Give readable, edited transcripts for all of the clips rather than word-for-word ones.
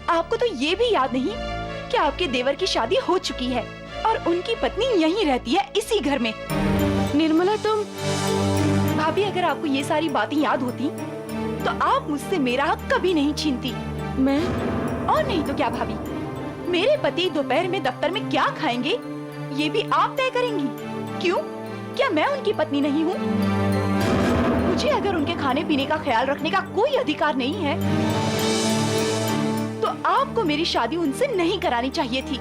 आपको तो ये भी याद नहीं कि आपके देवर की शादी हो चुकी है और उनकी पत्नी यहीं रहती है इसी घर में। निर्मला तुम। भाभी अगर आपको ये सारी बातें याद होती तो आप मुझसे मेरा हक कभी नहीं छीनती। मैं और नहीं तो क्या भाभी, मेरे पति दोपहर में दफ्तर में क्या खाएंगे ये भी आप तय करेंगी। क्यों? क्या मैं उनकी पत्नी नहीं हूँ? मुझे अगर उनके खाने पीने का ख्याल रखने का कोई अधिकार नहीं है तो आपको मेरी शादी उनसे नहीं करानी चाहिए थी।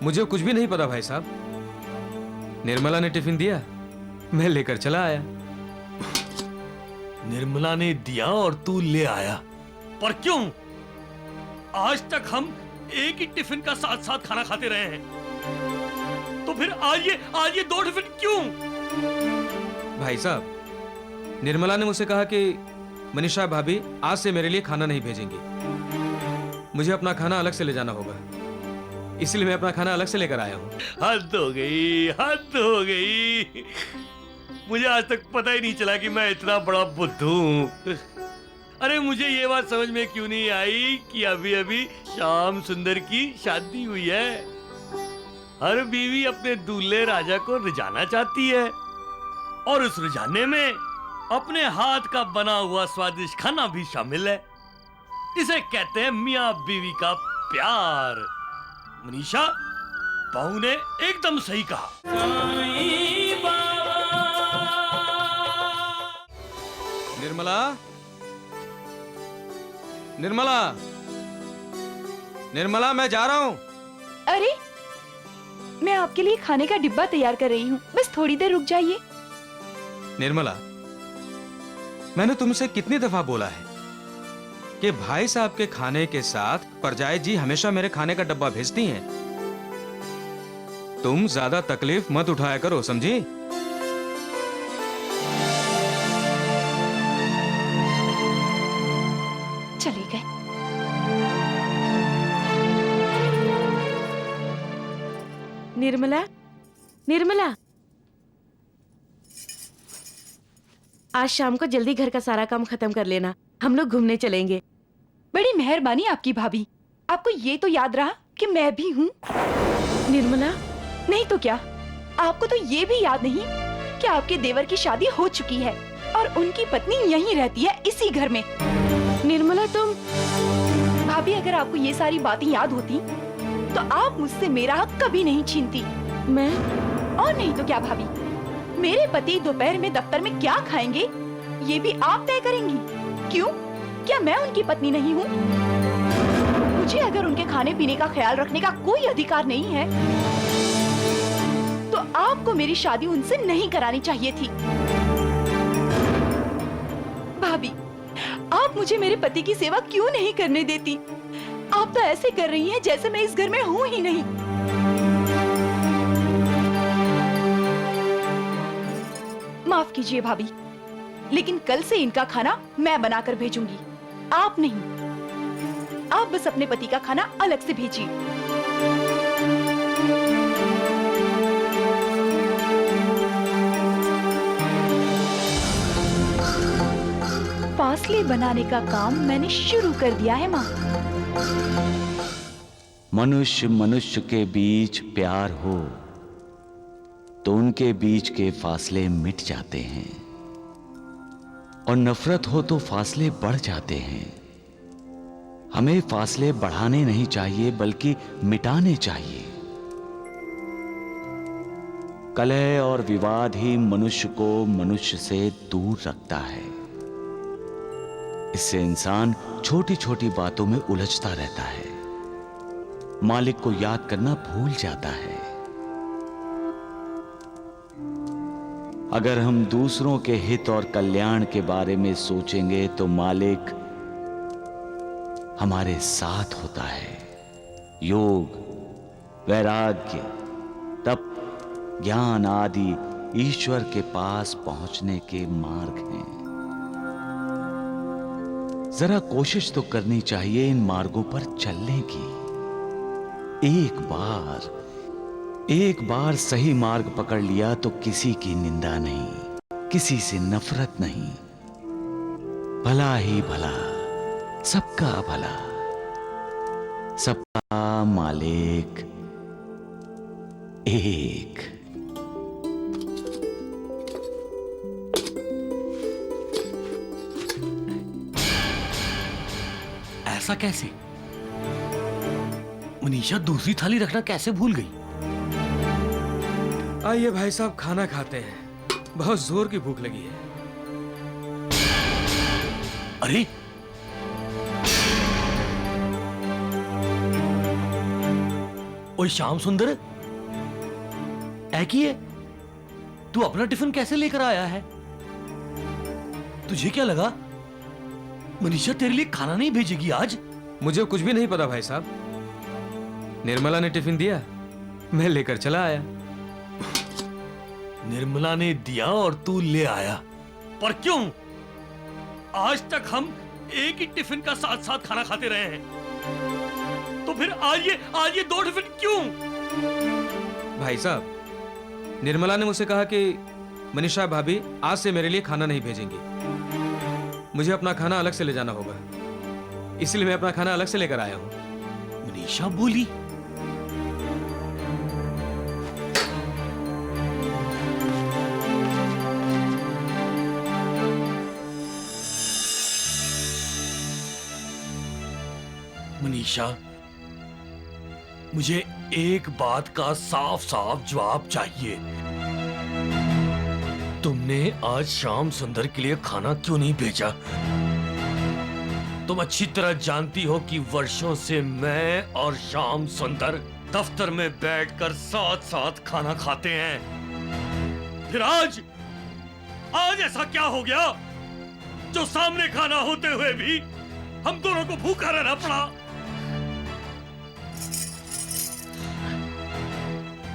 मुझे कुछ भी नहीं पता भाई साहब। निर्मला ने टिफिन दिया, मैं लेकर चला आया। निर्मला ने दिया और तू ले आया, पर क्यों? आज तक हम एक ही टिफिन का साथ साथ खाना खाते रहे हैं, तो फिर आज ये 2 टिफिन क्यों? भाई साहब, निर्मला ने मुझसे कहा कि मनीषा भाभी आज से मेरे लिए खाना नहीं भेजेंगी। मुझे अपना खाना अलग से ले जाना होगा, इसलिए मैं अपना खाना अलग से लेकर आया हूँ। हद हो गई, हद हो गई। मुझे आज तक पता ही नहीं चला कि मैं इतना बड़ा बुद्धू हूँ। अरे मुझे ये बात समझ में क्यों नहीं आई कि अभी अभी श्याम सुंदर की शादी हुई है। हर बीवी अपने दूल्हे राजा को रिझाना चाहती है और उस रिझाने में अपने हाथ का बना हुआ स्वादिष्ट खाना भी शामिल है। इसे कहते हैं मियाँ बीवी का प्यार। मनीषा, बहू ने एकदम सही कहा। निर्मला, निर्मला, निर्मला, मैं जा रहा हूँ। अरे मैं आपके लिए खाने का डिब्बा तैयार कर रही हूँ, बस थोड़ी देर रुक जाइए। निर्मला, मैंने तुमसे कितनी दफा बोला है कि भाई साहब के खाने के साथ परजाई जी हमेशा मेरे खाने का डब्बा भेजती हैं। तुम ज्यादा तकलीफ मत उठाया करो, समझी? चले गए। निर्मला, निर्मला, आज शाम को जल्दी घर का सारा काम खत्म कर लेना, हम लोग घूमने चलेंगे। बड़ी मेहरबानी आपकी भाभी। आपको ये तो याद रहा कि मैं भी हूँ। निर्मला, नहीं तो क्या, आपको तो ये भी याद नहीं कि आपके देवर की शादी हो चुकी है और उनकी पत्नी यहीं रहती है इसी घर में। निर्मला तुम। भाभी अगर आपको ये सारी बातें याद होती तो आप मुझसे मेरा हक कभी नहीं छीनती। मैं और नहीं तो क्या भाभी, मेरे पति दोपहर में दफ्तर में क्या खाएंगे ये भी आप तय करेंगी। क्यों? क्या मैं उनकी पत्नी नहीं हूँ? मुझे अगर उनके खाने पीने का ख्याल रखने का कोई अधिकार नहीं है तो आपको मेरी शादी उनसे नहीं करानी चाहिए थी। भाभी, आप मुझे मेरे पति की सेवा क्यों नहीं करने देती? आप तो ऐसे कर रही हैं जैसे मैं इस घर में हूँ ही नहीं। माफ कीजिए भाभी, लेकिन कल से इनका खाना मैं बनाकर भेजूंगी, आप नहीं। आप बस अपने पति का खाना अलग से भेजिए। फासले बनाने का काम मैंने शुरू कर दिया है माँ। मनुष्य मनुष्य के बीच प्यार हो तो उनके बीच के फासले मिट जाते हैं, और नफरत हो तो फासले बढ़ जाते हैं। हमें फासले बढ़ाने नहीं चाहिए बल्कि मिटाने चाहिए। कलह और विवाद ही मनुष्य को मनुष्य से दूर रखता है। इससे इंसान छोटी छोटी बातों में उलझता रहता है, मालिक को याद करना भूल जाता है। अगर हम दूसरों के हित और कल्याण के बारे में सोचेंगे तो मालिक हमारे साथ होता है। योग, वैराग्य, तप, ज्ञान आदि ईश्वर के पास पहुंचने के मार्ग हैं। जरा कोशिश तो करनी चाहिए इन मार्गों पर चलने की। एक बार सही मार्ग पकड़ लिया तो किसी की निंदा नहीं, किसी से नफरत नहीं। भला ही भला, सबका भला, सबका मालिक एक। ऐसा कैसे? मनीषा दूसरी थाली रखना कैसे भूल गई? आइए भाई साहब, खाना खाते हैं, बहुत जोर की भूख लगी है। अरे ओए श्याम सुंदर, ऐ की है? तू अपना टिफिन कैसे लेकर आया है? तुझे क्या लगा मनीषा तेरे लिए खाना नहीं भेजेगी आज? मुझे कुछ भी नहीं पता भाई साहब, निर्मला ने टिफिन दिया, मैं लेकर चला आया। निर्मला ने दिया और तू ले आया, पर क्यों? आज तक हम एक ही टिफिन का साथ साथ खाना खाते रहे हैं, तो फिर आज ये दो टिफिन क्यों? भाई साहब, निर्मला ने मुझसे कहा कि मनीषा भाभी आज से मेरे लिए खाना नहीं भेजेंगी, मुझे अपना खाना अलग से ले जाना होगा, इसलिए मैं अपना खाना अलग से लेकर आया हूं। मनीषा बोली? मनीषा, मुझे एक बात का साफ साफ जवाब चाहिए। तुमने आज श्याम सुंदर के लिए खाना क्यों नहीं भेजा? तुम अच्छी तरह जानती हो कि वर्षों से मैं और श्याम सुंदर दफ्तर में बैठकर साथ साथ खाना खाते हैं। फिर आज ऐसा क्या हो गया जो सामने खाना होते हुए भी हम दोनों को भूखा रहना पड़ा?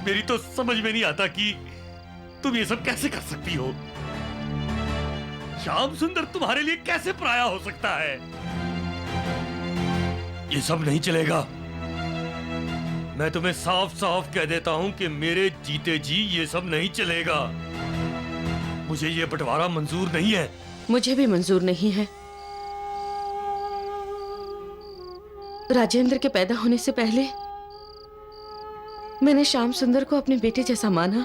मेरी तो समझ में नहीं आता कि तुम ये सब कैसे कर सकती हो। श्याम सुंदर तुम्हारे लिए कैसे पराया हो सकता है? ये सब नहीं चलेगा। मैं तुम्हें साफ साफ कह देता हूं कि मेरे जीते जी ये सब नहीं चलेगा। मुझे ये बंटवारा मंजूर नहीं है। मुझे भी मंजूर नहीं है। राजेंद्र के पैदा होने से पहले मैंने श्याम सुंदर को अपने बेटे जैसा माना।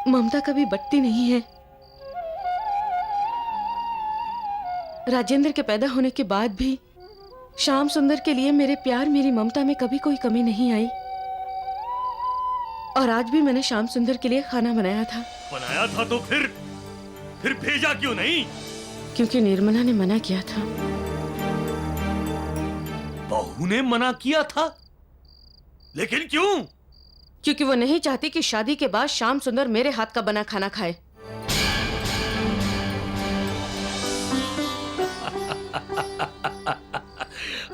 ममता कभी बटती नहीं है। राजेंद्र के पैदा होने के बाद भी श्याम सुंदर के लिए मेरे प्यार, मेरी ममता में कभी कोई कमी नहीं आई। और आज भी मैंने श्याम सुंदर के लिए खाना बनाया था। बनाया था तो फिर भेजा क्यों नहीं? क्योंकि निर्मला ने मना किया था। बहू ने मना किया था? लेकिन क्यों? क्योंकि वो नहीं चाहती कि शादी के बाद श्याम सुंदर मेरे हाथ का बना खाना खाए।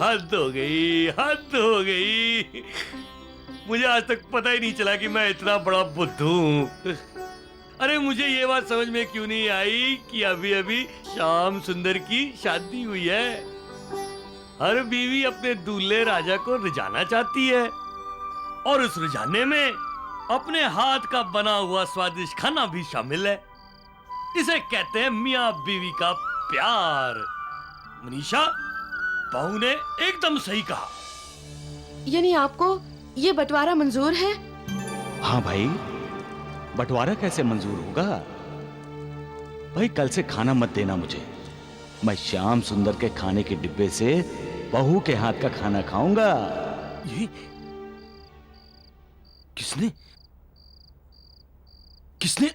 हद हो गई, हद हो गई। मुझे आज तक पता ही नहीं चला कि मैं इतना बड़ा बुद्धू हूं। अरे मुझे ये बात समझ में क्यों नहीं आई कि अभी अभी श्याम सुंदर की शादी हुई है। हर बीवी अपने दूल्हे राजा को रिझाना चाहती है, और उस रिझाने में अपने हाथ का बना हुआ स्वादिष्ट खाना भी शामिल है। इसे कहते हैं मियां बीवी का प्यार। मनीषा, बहू ने एकदम सही कहा। यानी आपको ये बंटवारा मंजूर है? हाँ भाई, बंटवारा कैसे मंजूर होगा? भाई कल से खाना मत देना मुझे। मैं श्याम सुंदर के खाने के डिब्बे से बहू के हाथ का खाना खाऊंगा। ये किसने किसने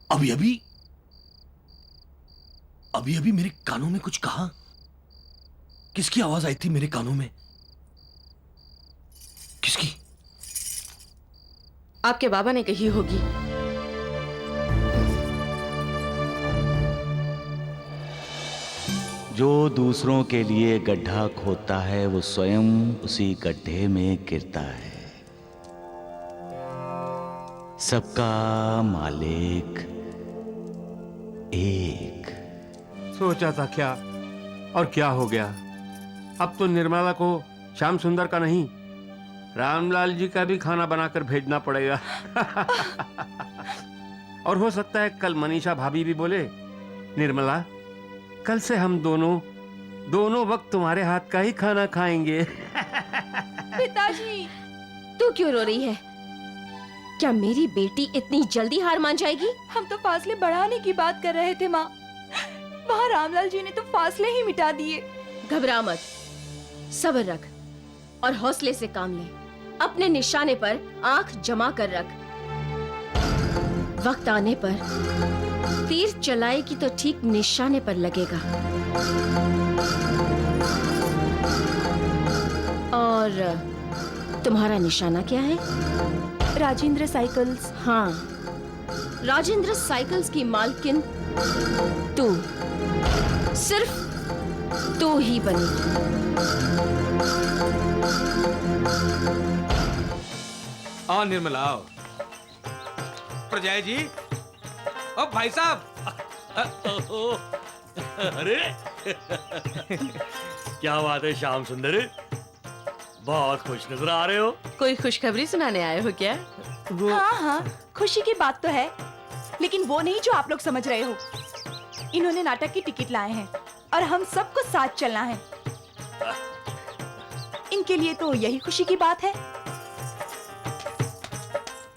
अभी अभी मेरे कानों में कुछ कहा? किसकी आवाज आई थी मेरे कानों में? किसकी? आपके बाबा ने कही होगी। जो दूसरों के लिए गड्ढा खोदता है वो स्वयं उसी गड्ढे में गिरता है। सबका मालिक एक। सोचा था क्या, और क्या हो गया? अब तो निर्मला को श्याम सुंदर का नहीं, रामलाल जी का भी खाना बनाकर भेजना पड़ेगा। और हो सकता है कल मनीषा भाभी भी बोले, निर्मला कल से हम दोनों वक्त तुम्हारे हाथ का ही खाना खाएंगे। पिताजी, तू क्यों रो रही है? क्या मेरी बेटी इतनी जल्दी हार मान जाएगी? हम तो फासले बढ़ाने की बात कर रहे थे माँ। वहाँ रामलाल जी ने तो फासले ही मिटा दिए। घबरा मत, सब्र रख और हौसले से काम ले। अपने निशाने पर आंख जमा कर रख। वक्त आने पर तीर चलाएगी तो ठीक निशाने पर लगेगा। और तुम्हारा निशाना क्या है? राजेंद्र साइकिल्स। हाँ, राजेंद्र साइकिल्स की मालकिन तू, सिर्फ तू ही बनेगी। आओ निर्मला, आओ। प्रजाय जी, ओ भाई साहब। अरे क्या बात है श्याम सुंदर, बहुत खुश नजर आ रहे हो। कोई खुशखबरी सुनाने आए हो क्या? हाँ हाँ, खुशी की बात तो है, लेकिन वो नहीं जो आप लोग समझ रहे हो। इन्होंने नाटक की टिकट लाए हैं और हम सबको साथ चलना है। इनके लिए तो यही खुशी की बात है।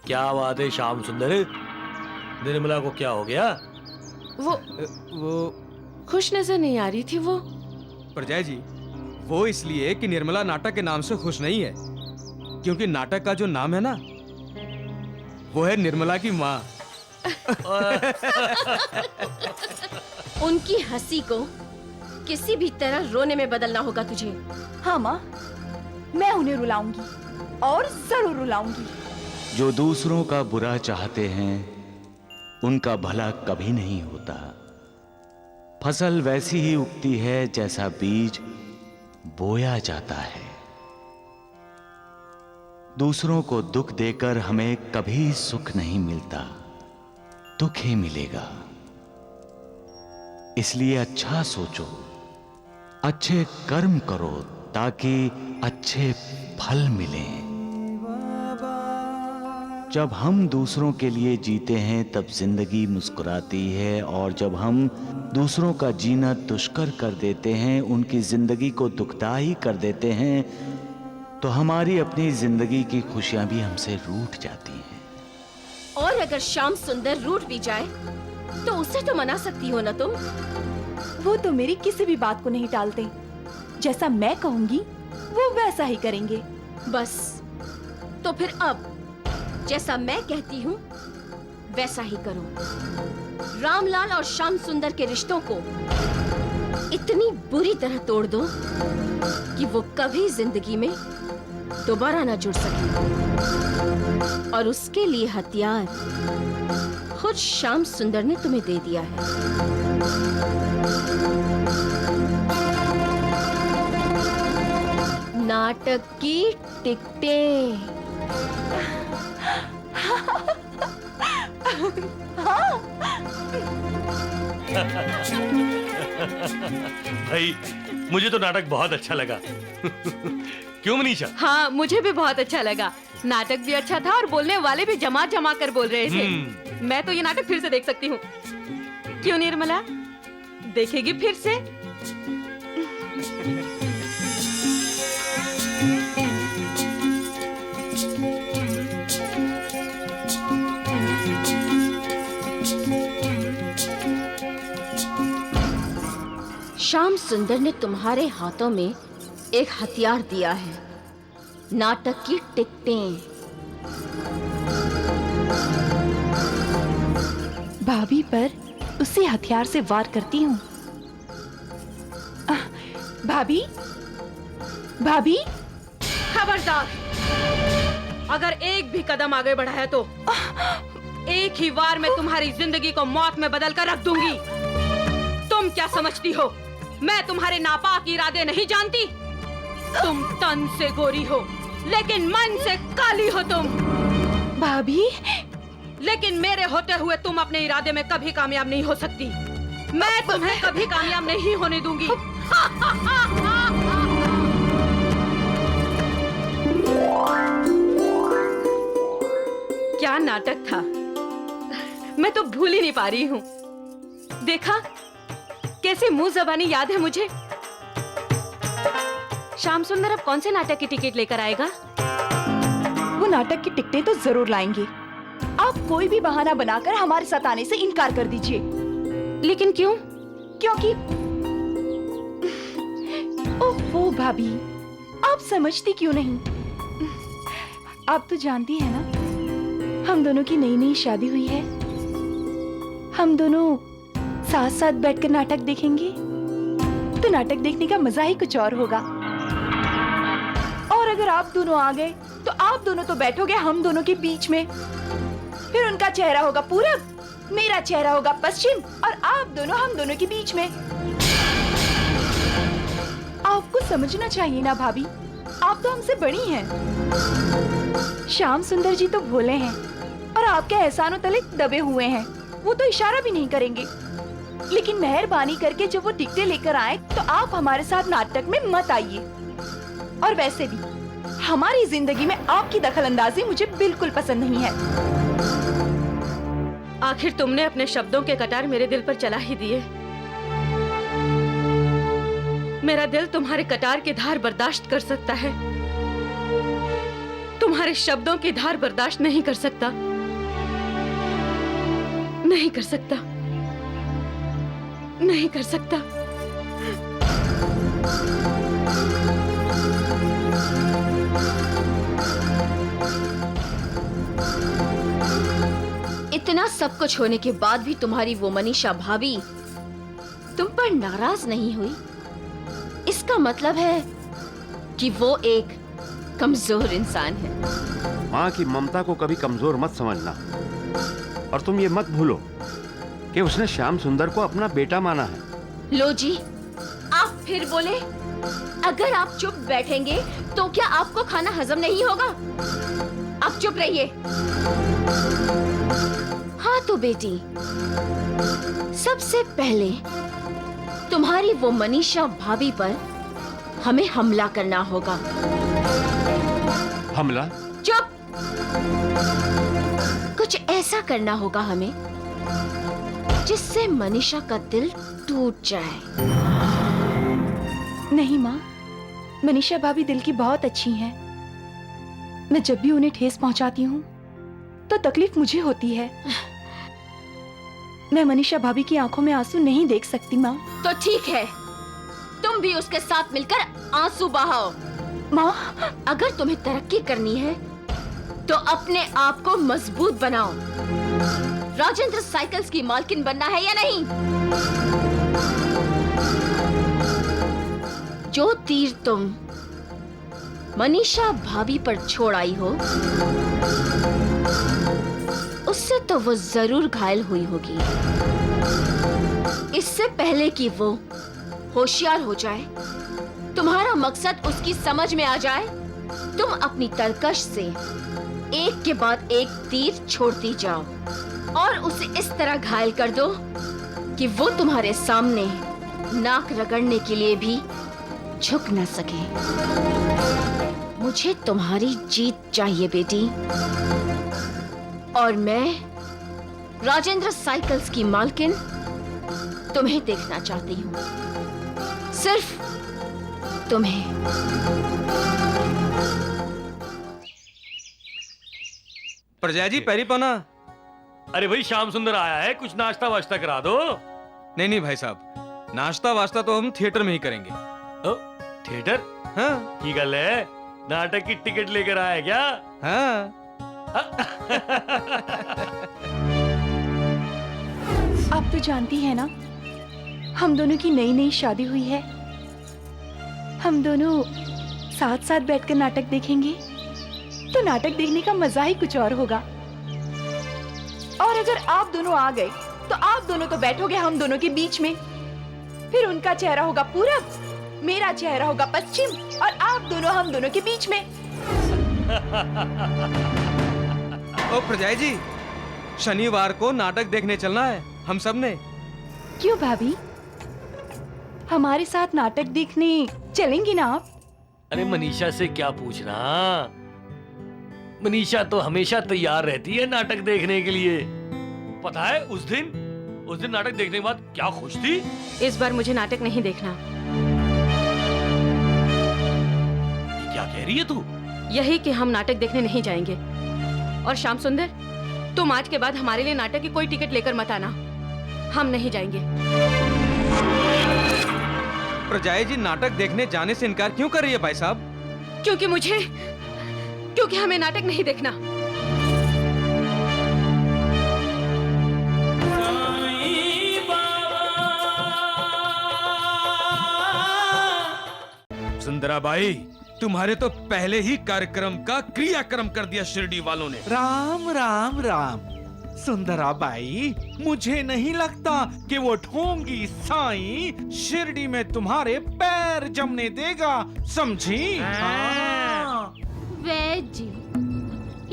क्या बात है श्याम सुंदर, निर्मला को क्या हो गया? वो खुश नजर नहीं आ रही थी वो। प्रजाय जी, वो इसलिए कि निर्मला नाटक के नाम से खुश नहीं है, क्योंकि नाटक का जो नाम है ना, वो है निर्मला की माँ। उनकी हंसी को किसी भी तरह रोने में बदलना होगा तुझे। हाँ माँ, मैं उन्हें रुलाऊंगी और जरूर रुलाऊंगी। जो दूसरों का बुरा चाहते हैं उनका भला कभी नहीं होता। फसल वैसी ही उगती है जैसा बीज बोया जाता है। दूसरों को दुख देकर हमें कभी सुख नहीं मिलता, दुख ही मिलेगा। इसलिए अच्छा सोचो, अच्छे कर्म करो ताकि अच्छे फल मिलें। जब हम दूसरों के लिए जीते हैं तब जिंदगी मुस्कुराती है, और जब हम दूसरों का जीना दुष्कर कर देते हैं, उनकी जिंदगी को दुखदाई कर देते हैं, तो हमारी अपनी जिंदगी की खुशियां भी हमसे रूठ जाती हैं। और अगर श्याम सुंदर रूठ भी जाए तो उसे तो मना सकती हो ना तुम। वो तो मेरी किसी भी बात को नहीं टालते। जैसा मैं कहूंगी वो वैसा ही करेंगे। बस तो फिर अब जैसा मैं कहती हूँ वैसा ही करो। रामलाल और श्याम सुंदर के रिश्तों को इतनी बुरी तरह तोड़ दो कि वो कभी जिंदगी में दोबारा ना जुड़ सके। और उसके लिए हथियार खुद श्याम सुंदर ने तुम्हें दे दिया है। नाटक की टिकटें। भाई मुझे तो नाटक बहुत अच्छा लगा। क्यों मनीषा? हाँ, मुझे भी बहुत अच्छा लगा। नाटक भी अच्छा था और बोलने वाले भी जमा जमा कर बोल रहे थे। मैं तो ये नाटक फिर से देख सकती हूँ। क्यों निर्मला, देखेगी फिर से? श्याम सुंदर ने तुम्हारे हाथों में एक हथियार दिया है, नाटक की टिकटें। भाभी पर उसी हथियार से वार करती हूँ। भाभी, भाभी, खबरदार! अगर एक भी कदम आगे बढ़ा है तो एक ही वार में तुम्हारी जिंदगी को मौत में बदल कर रख दूंगी। तुम क्या समझती हो मैं तुम्हारे नापाक इरादे नहीं जानती? तुम तन से गोरी हो लेकिन मन से काली हो तुम। भाभी, लेकिन मेरे होते हुए तुम अपने इरादे में कभी कामयाब नहीं हो सकती। मैं तुम्हें कभी कामयाब नहीं होने दूंगी। क्या नाटक था, मैं तो भूल ही नहीं पा रही हूँ। देखा, कैसे मुंह जबानी याद है मुझे। श्याम सुंदर अब कौन से नाटक की टिकट लेकर आएगा? वो नाटक की टिकटें तो जरूर लाएंगे। आप कोई भी बहाना बनाकर हमारे साथ आने से इनकार कर दीजिए। लेकिन क्यों? क्योंकि ओहो भाभी, आप समझती क्यों नहीं? आप तो जानती है ना, हम दोनों की नई नई शादी हुई है। हम दोनों साथ साथ बैठकर नाटक देखेंगे तो नाटक देखने का मजा ही कुछ और होगा। और अगर आप दोनों आ गए तो आप दोनों तो बैठोगे हम दोनों के बीच में। फिर उनका चेहरा होगा पूरब, मेरा चेहरा होगा पश्चिम, और आप दोनों हम दोनों के बीच में। आपको समझना चाहिए ना भाभी, आप तो हमसे बड़ी हैं। श्याम सुंदर जी तो भोले हैं और आपके एहसानों तले दबे हुए हैं। वो तो इशारा भी नहीं करेंगे। लेकिन मेहरबानी करके जब वो टिकटें लेकर आए तो आप हमारे साथ नाटक में मत आइए। और वैसे भी हमारी जिंदगी में आपकी दखलंदाजी मुझे बिल्कुल पसंद नहीं है। आखिर तुमने अपने शब्दों के कटार मेरे दिल पर चला ही दिए। मेरा दिल तुम्हारे कटार की धार बर्दाश्त कर सकता है, तुम्हारे शब्दों की धार बर्दाश्त नहीं कर सकता। नहीं कर सकता, नहीं कर सकता। इतना सब कुछ होने के बाद भी तुम्हारी वो मनीषा भाभी तुम पर नाराज नहीं हुई। इसका मतलब है कि वो एक कमजोर इंसान है। माँ की ममता को कभी कमजोर मत समझना। और तुम ये मत भूलो कि उसने श्याम सुंदर को अपना बेटा माना है। लो जी, आप फिर बोले। अगर आप चुप बैठेंगे तो क्या आपको खाना हजम नहीं होगा? आप चुप रहिए। हाँ तो बेटी, सबसे पहले तुम्हारी वो मनीषा भाभी पर हमें हमला करना होगा। हमला? चुप! कुछ ऐसा करना होगा हमें जिससे मनीषा का दिल टूट जाए। नहीं माँ, मनीषा भाभी दिल की बहुत अच्छी हैं। मैं जब भी उन्हें ठेस पहुंचाती हूँ तो तकलीफ मुझे होती है। मैं मनीषा भाभी की आंखों में आंसू नहीं देख सकती माँ। तो ठीक है, तुम भी उसके साथ मिलकर आंसू बहाओ। माँ, अगर तुम्हें तरक्की करनी है तो अपने आप को मजबूत बनाओ। राजेंद्र साइकिल्स की मालकिन बनना है या नहीं? जो तीर तुम मनीषा भाभी पर छोड़ आई हो, उससे तो वो जरूर घायल हुई होगी। इससे पहले कि वो होशियार हो जाए, तुम्हारा मकसद उसकी समझ में आ जाए, तुम अपनी तरकश से एक के बाद एक तीर छोड़ती जाओ और उसे इस तरह घायल कर दो कि वो तुम्हारे सामने नाक रगड़ने के लिए भी झुक न सके। मुझे तुम्हारी जीत चाहिए बेटी, और मैं राजेंद्र साइकिल्स की मालकिन तुम्हें देखना चाहती हूँ, सिर्फ तुम्हें। प्रजा जी पैरी पाना। अरे भाई श्याम सुंदर आया है, कुछ नाश्ता वाश्ता करा दो। नहीं नहीं भाई साहब, नाश्ता वास्ता तो हम थिएटर में ही करेंगे। ओ, थिएटर? हाँ की गल है, नाटक की टिकट लेकर आया है क्या? हाँ। आप तो जानती है ना, हम दोनों की नई नई शादी हुई है। हम दोनों साथ साथ बैठकर नाटक देखेंगे तो नाटक देखने का मजा ही कुछ और होगा। और अगर आप दोनों आ गए तो आप दोनों तो बैठोगे हम दोनों के बीच में। फिर उनका चेहरा होगा पूरब, मेरा चेहरा होगा पश्चिम, और आप दोनों हम दोनों के बीच में। ओ प्रजा जी, शनिवार को नाटक देखने चलना है हम सब ने। क्यों भाभी, हमारे साथ नाटक देखने चलेंगी ना आप? अरे मनीषा से क्या पूछना, मनीषा तो हमेशा तैयार रहती है नाटक देखने के लिए। पता है उस दिन नाटक देखने के बाद क्या खुश थी। इस बार मुझे नाटक नहीं देखना। ये क्या कह रही है तू? यही कि हम नाटक देखने नहीं जाएंगे। और श्याम सुंदर, तुम आज के बाद हमारे लिए नाटक की कोई टिकट लेकर मत आना। हम नहीं जाएंगे। प्रजाए जी नाटक देखने जाने से इनकार क्यों कर रही है भाई साहब? क्योंकि हमें नाटक नहीं देखना। सुंदराबाई, तुम्हारे तो पहले ही कार्यक्रम का क्रियाक्रम कर दिया शिरडी वालों ने। राम राम राम। सुंदराबाई, मुझे नहीं लगता कि वो ढोंगी साईं शिरडी में तुम्हारे पैर जमने देगा, समझी? वैद जी,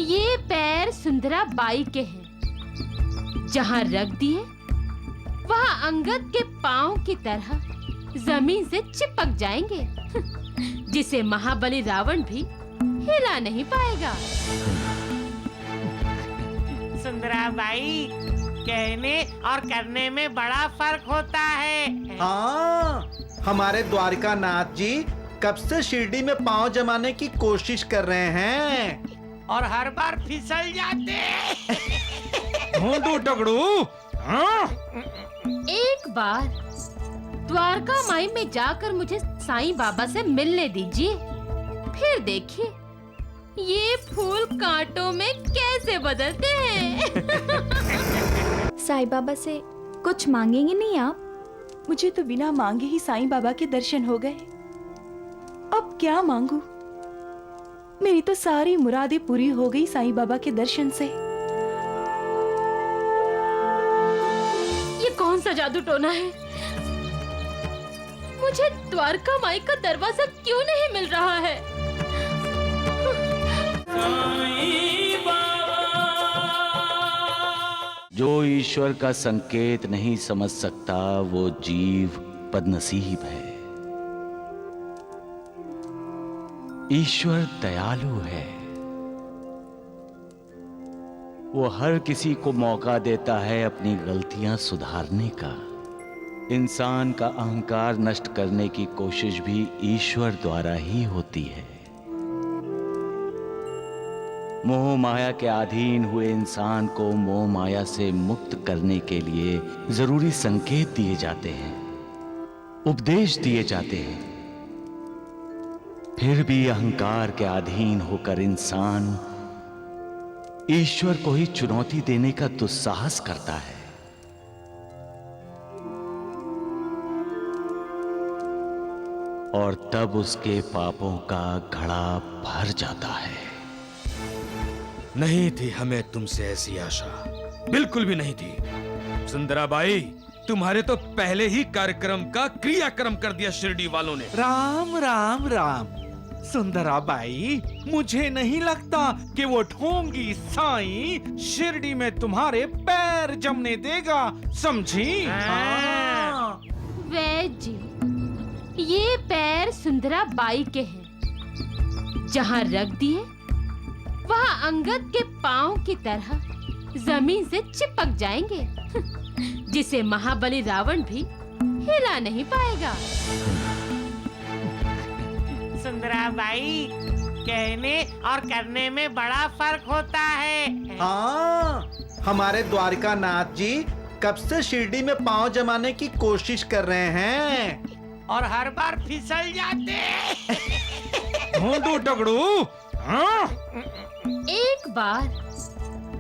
ये पैर सुंदराबाई के हैं। जहाँ रख दिए वहाँ अंगद के पाँव की तरह जमीन से चिपक जाएंगे, जिसे महाबली रावण भी हिला नहीं पाएगा। सुंदराबाई, कहने और करने में बड़ा फर्क होता है। हाँ, हमारे द्वारिका नाथ जी कब से शिरडी में पांव जमाने की कोशिश कर रहे हैं और हर बार फिसल जाते। ढूंढू टकड़ू। हाँ? एक बार द्वारका माई में जाकर मुझे साईं बाबा से मिलने दीजिए, फिर देखिए ये फूल कांटों में कैसे बदलते हैं। साईं बाबा से कुछ मांगेंगे नहीं आप? मुझे तो बिना मांगे ही साईं बाबा के दर्शन हो गए। अब क्या मांगू? मेरी तो सारी मुरादें पूरी हो गई साईं बाबा के दर्शन से। ये कौन सा जादू टोना है? मुझे द्वारका माई का दरवाजा क्यों नहीं मिल रहा है? जो ईश्वर का संकेत नहीं समझ सकता वो जीव बदनसीब है। ईश्वर दयालु है। वो हर किसी को मौका देता है अपनी गलतियां सुधारने का। इंसान का अहंकार नष्ट करने की कोशिश भी ईश्वर द्वारा ही होती है। मोह माया के अधीन हुए इंसान को मोह माया से मुक्त करने के लिए जरूरी संकेत दिए जाते हैं, उपदेश दिए जाते हैं। फिर भी अहंकार के अधीन होकर इंसान ईश्वर को ही चुनौती देने का दुस्साहस करता है। और तब उसके पापों का घड़ा भर जाता है। नहीं थी हमें तुमसे ऐसी आशा, बिल्कुल भी नहीं थी। सुंदराबाई, तुम्हारे तो पहले ही कार्यक्रम का क्रियाक्रम कर दिया शिरडी वालों ने। राम राम राम। सुंदराबाई, मुझे नहीं लगता कि वो ढोंगी साईं शिरडी में तुम्हारे पैर जमने देगा, समझी? वैद जी, ये पैर सुंदराबाई के हैं। जहाँ रख दिए वहाँ अंगद के पाँव की तरह जमीन से चिपक जाएंगे, जिसे महाबली रावण भी हिला नहीं पाएगा। सुंदराबाई, कहने और करने में बड़ा फर्क होता है। हाँ, हमारे द्वारिका नाथ जी कब से शिरडी में पांव जमाने की कोशिश कर रहे हैं और हर बार फिसल जाते। ढूंढू टकड़ू। हाँ? एक बार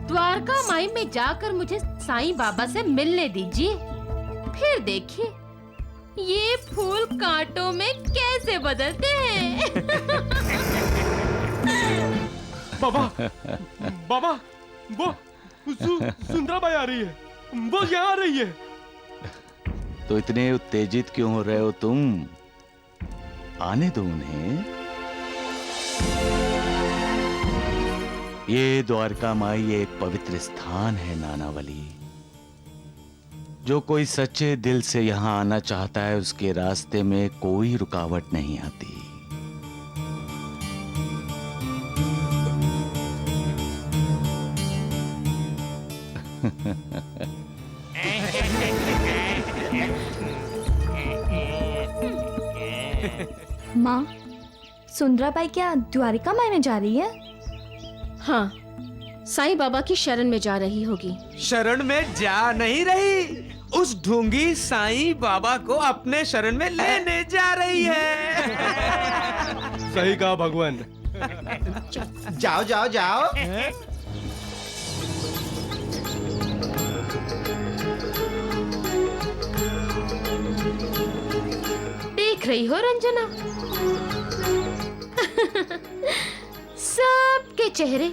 द्वारका माई में जाकर मुझे साईं बाबा से मिलने दीजिए, फिर देखिए ये फूल कांटों में कैसे बदलते हैं। बाबा, बाबा, वो सुंदराबाई आ रही है, वो यहाँ आ रही है। तो इतने उत्तेजित क्यों हो रहे हो तुम? आने दो उन्हें। ये द्वारका माई एक पवित्र स्थान है नानावली। जो कोई सच्चे दिल से यहाँ आना चाहता है उसके रास्ते में कोई रुकावट नहीं आती। माँ, सुंदराबाई क्या द्वारिका माई में जा रही है? हाँ, साईं बाबा की शरण में जा रही होगी। शरण में जा नहीं रही, उस ढूंगी साईं बाबा को अपने शरण में लेने जा रही है। सही कहा भगवान। जाओ जाओ जाओ। देख रही हो रंजना, सबके चेहरे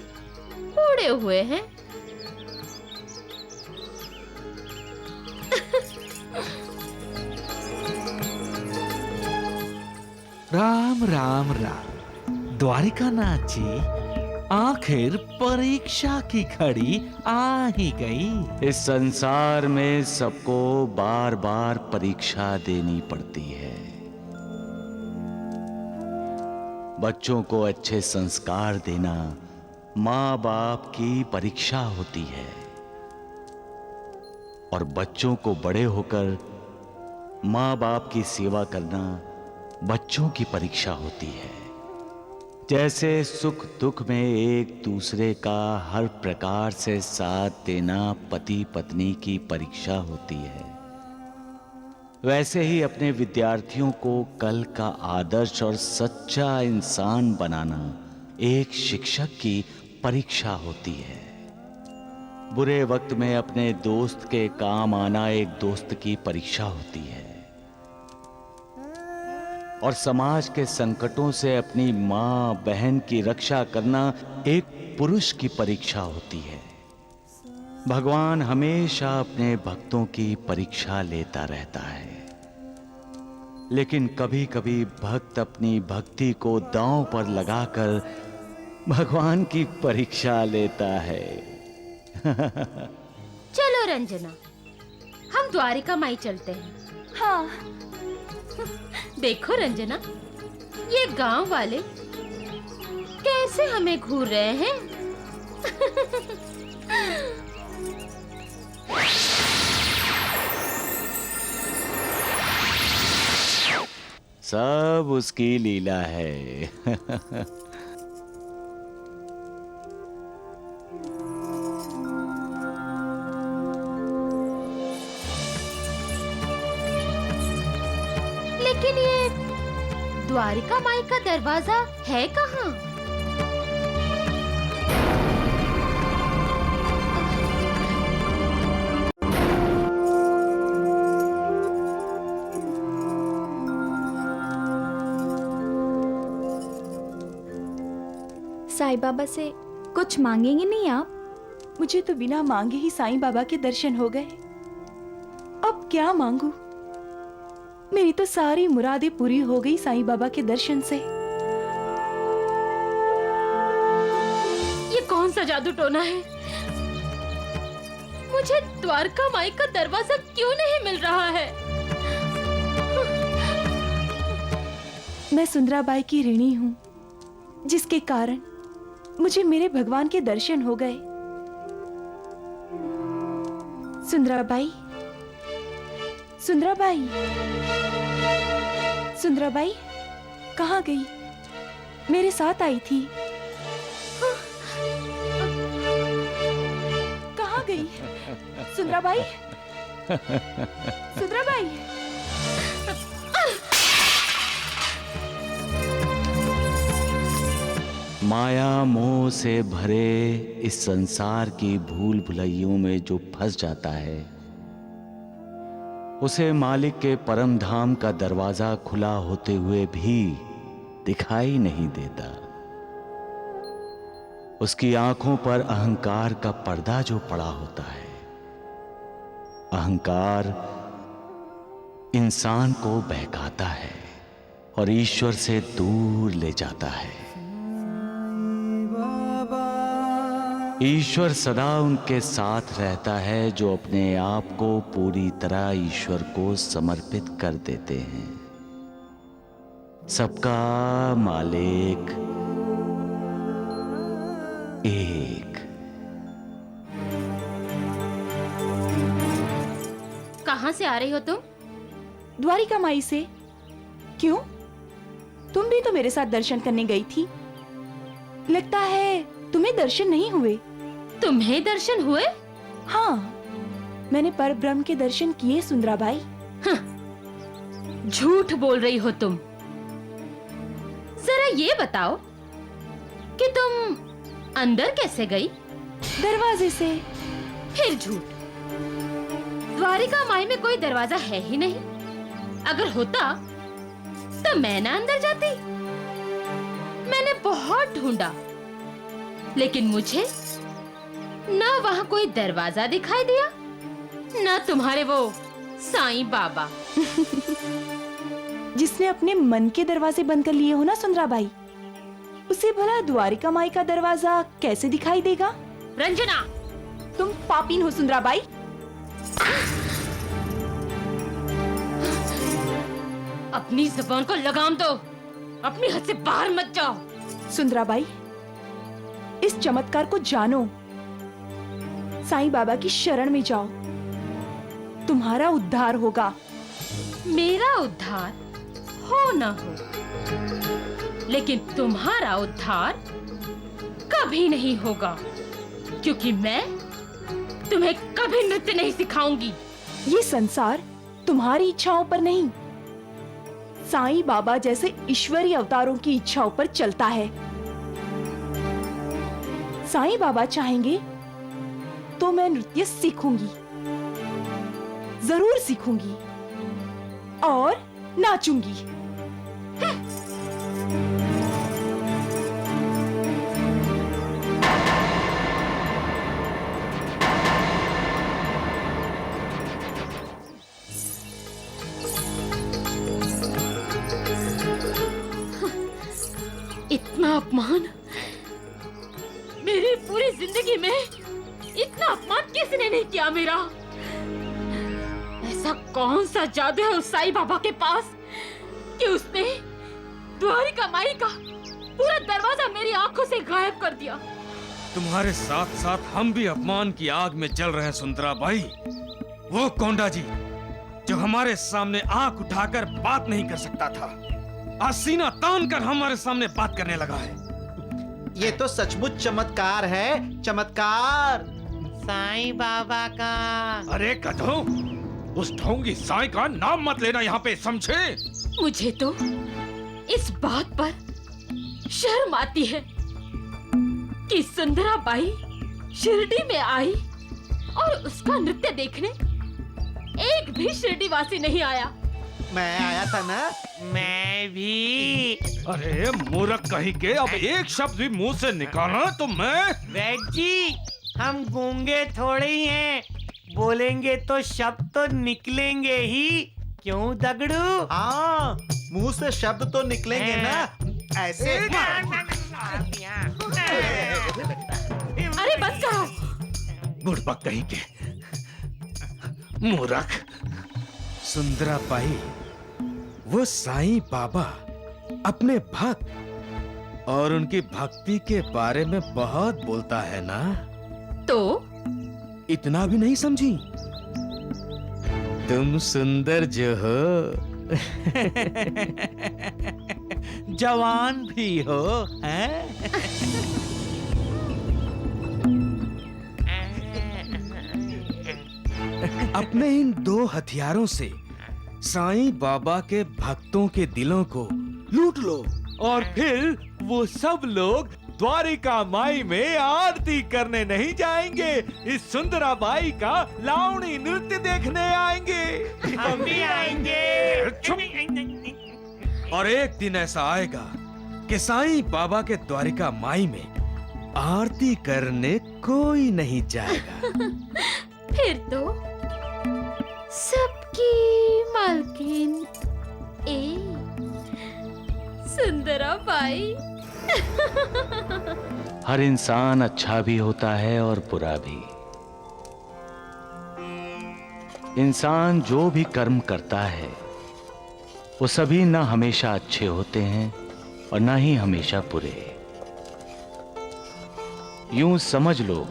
उड़े हुए हैं। राम राम राम। द्वारिका नाथ जी, आखिर परीक्षा की घड़ी आ ही गई। इस संसार में सबको बार बार परीक्षा देनी पड़ती है। बच्चों को अच्छे संस्कार देना माँ बाप की परीक्षा होती है, और बच्चों को बड़े होकर माँ बाप की सेवा करना बच्चों की परीक्षा होती है। जैसे सुख दुख में एक दूसरे का हर प्रकार से साथ देना पति पत्नी की परीक्षा होती है, वैसे ही अपने विद्यार्थियों को कल का आदर्श और सच्चा इंसान बनाना एक शिक्षक की परीक्षा होती है। बुरे वक्त में अपने दोस्त के काम आना एक दोस्त की परीक्षा होती है, और समाज के संकटों से अपनी मां बहन की रक्षा करना एक पुरुष की परीक्षा होती है। भगवान हमेशा अपने भक्तों की परीक्षा लेता रहता है, लेकिन कभी कभी भक्त अपनी भक्ति को दांव पर लगाकर भगवान की परीक्षा लेता है। चलो रंजना, हम द्वारिका माई चलते हैं। हाँ। देखो रंजना, ये गांव वाले कैसे हमें घूर रहे हैं। सब उसकी लीला है। लेकिन ये द्वारिका माई का दरवाजा है कहाँ? साईं बाबा से कुछ मांगेंगे नहीं आप? मुझे तो बिना मांगे ही साईं बाबा के दर्शन हो गए। अब क्या मांगू? मेरी तो सारी मुरादें पूरी हो गई साईं बाबा के दर्शन से। ये कौन सा जादू टोना है? मुझे द्वारका माई का दरवाजा क्यों नहीं मिल रहा है? मैं सुंदराबाई की ऋणी हूँ, जिसके कारण मुझे मेरे भगवान के दर्शन हो गए। सुंदराबाई, सुंदराबाई, सुंदराबाई कहाँ गई? मेरे साथ आई थी, कहाँ गई? सुंदराबाई, सुंदराबाई। माया मोह से भरे इस संसार की भूल भुलैयों में जो फंस जाता है, उसे मालिक के परम धाम का दरवाजा खुला होते हुए भी दिखाई नहीं देता। उसकी आंखों पर अहंकार का पर्दा जो पड़ा होता है। अहंकार इंसान को बहकाता है और ईश्वर से दूर ले जाता है। ईश्वर सदा उनके साथ रहता है जो अपने आप को पूरी तरह ईश्वर को समर्पित कर देते हैं। सबका मालिक एक। कहाँ से आ रही हो तुम? द्वारिका माई से। क्यों? तुम भी तो मेरे साथ दर्शन करने गई थी। लगता है तुम्हें दर्शन नहीं हुए। तुम्हें दर्शन हुए? हाँ, मैंने परब्रह्म के दर्शन किए सुंदराबाई। झूठ बोल रही हो तुम। जरा ये बताओ कि तुम अंदर कैसे गई? दरवाजे से। फिर झूठ। द्वारिका माई में कोई दरवाजा है ही नहीं। अगर होता तो मैं ना अंदर जाती। मैंने बहुत ढूंढा, लेकिन मुझे ना वहां कोई दरवाजा दिखाई दिया, ना तुम्हारे वो साईं बाबा। जिसने अपने मन के दरवाजे बंद कर लिए हो ना सुंदराबाई, उसे भला द्वारिका माई का दरवाजा कैसे दिखाई देगा? रंजना, तुम पापीन हो सुंदराबाई। अपनी जुबान को लगाम दो, अपनी हद से बाहर मत जाओ। सुंदराबाई, इस चमत्कार को जानो, साईं बाबा की शरण में जाओ, तुम्हारा उद्धार होगा। मेरा उद्धार हो ना हो, लेकिन तुम्हारा उद्धार कभी नहीं होगा, क्योंकि मैं तुम्हें कभी नृत्य नहीं सिखाऊंगी। ये संसार तुम्हारी इच्छाओं पर नहीं, साईं बाबा जैसे ईश्वरीय अवतारों की इच्छाओं पर चलता है। साईं बाबा चाहेंगे तो मैं नृत्य सीखूंगी, जरूर सीखूंगी और नाचूंगी। इतना अपमान मेरी पूरी जिंदगी में, इतना अपमान किसने नहीं किया मेरा। ऐसा कौन सा जादू है उस साईं बाबा के पास कि उसने द्वारिका माई का पूरा दरवाजा मेरी आंखों से गायब कर दिया। तुम्हारे साथ साथ हम भी अपमान की आग में जल रहे हैं सुंदराबाई। वो कोंडा जी जो हमारे सामने आंख उठाकर बात नहीं कर सकता था, आज सीना तान कर हमारे सामने बात करने लगा है। ये तो सचमुच चमत्कार है, चमत्कार। साईं बाबा का। अरे गधों, उस ढोंगी साईं का नाम मत लेना यहाँ पे, समझे? मुझे तो इस बात पर शर्म आती है कि सुंदराबाई शिरडी में आई और उसका नृत्य देखने एक भी शिरडी वासी नहीं आया। मैं आया था ना। मैं भी। अरे मूर्ख कहीं के, अब एक शब्द भी मुंह से निकाला तो मैं। वैद जी, हम गूंगे थोड़े ही हैं, बोलेंगे तो शब्द तो निकलेंगे ही। क्यों दगड़ू? हाँ, मुंह से शब्द तो निकलेंगे ना, ऐसे। अरे बस करो। बुड़बक कहीं के, मूर्ख। सुंदराबाई, वो साईं बाबा अपने भक्त और उनकी भक्ति के बारे में बहुत बोलता है ना, तो इतना भी नहीं समझी? तुम सुंदर जो हो, जवान भी हो, हैं? अपने इन दो हथियारों से साईं बाबा के भक्तों के दिलों को लूट लो, और फिर वो सब लोग द्वारिका माई में आरती करने नहीं जाएंगे, इस सुंदराबाई का लावणी नृत्य देखने आएंगे। हम भी आएंगे। और एक दिन ऐसा आएगा कि साईं बाबा के द्वारिका माई में आरती करने कोई नहीं जाएगा। फिर तो सबकी मालकिन सुंदराबाई। हर इंसान अच्छा भी होता है और बुरा भी। इंसान जो भी कर्म करता है वो सभी ना हमेशा अच्छे होते हैं और ना ही हमेशा बुरे। यूं समझ लो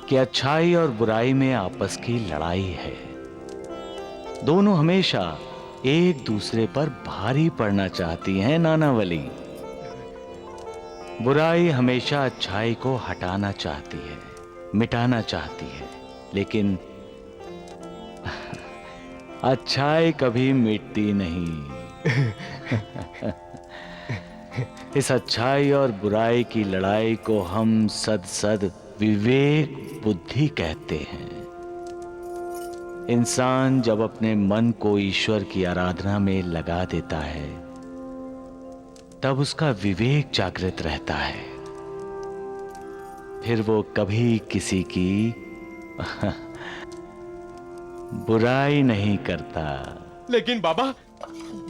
कि अच्छाई और बुराई में आपस की लड़ाई है। दोनों हमेशा एक दूसरे पर भारी पड़ना चाहती हैं नानावली। बुराई हमेशा अच्छाई को हटाना चाहती है, मिटाना चाहती है, लेकिन अच्छाई कभी मिटती नहीं। इस अच्छाई और बुराई की लड़ाई को हम सद विवेक बुद्धि कहते हैं। इंसान जब अपने मन को ईश्वर की आराधना में लगा देता है, तब उसका विवेक जागृत रहता है। फिर वो कभी किसी की बुराई नहीं करता। लेकिन बाबा,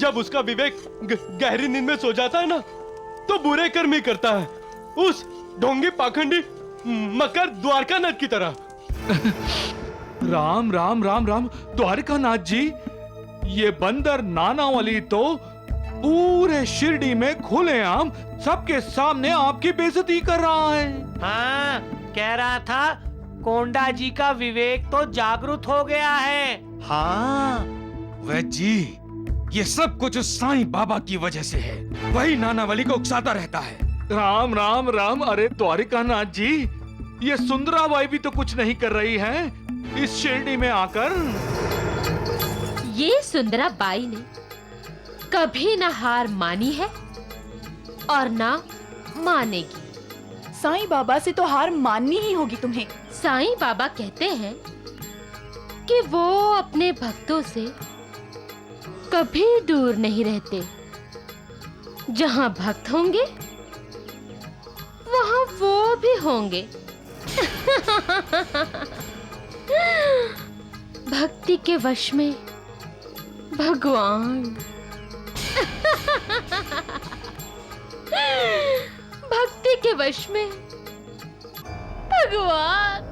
जब उसका विवेक गहरी नींद में सो जाता है ना, तो बुरे कर्म ही करता है, उस ढोंगी पाखंडी मकर द्वारकानाथ की तरह। राम राम राम राम द्वारकानाथ जी, ये बंदर नानावली तो पूरे शिरडी में खुलेआम सबके सामने आपकी बेइज्जती कर रहा है। हाँ, कह रहा था कोंडा जी का विवेक तो जागृत हो गया है। हाँ वह जी, ये सब कुछ उस साईं बाबा की वजह से है। वही नानावली को उकसाता रहता है। राम राम राम। अरे द्वारिकानाथ जी, ये सुंदराबाई भी तो कुछ नहीं कर रही है इस शिरडी में आकर। ये सुंदराबाई ने कभी ना हार मानी है और ना मानेगी। साईं बाबा से तो हार माननी ही होगी तुम्हें। साईं बाबा कहते हैं कि वो अपने भक्तों से कभी दूर नहीं रहते। जहां भक्त होंगे वहां वो भी होंगे। भक्ति के वश में भगवान। भक्ति के वश में भगवान।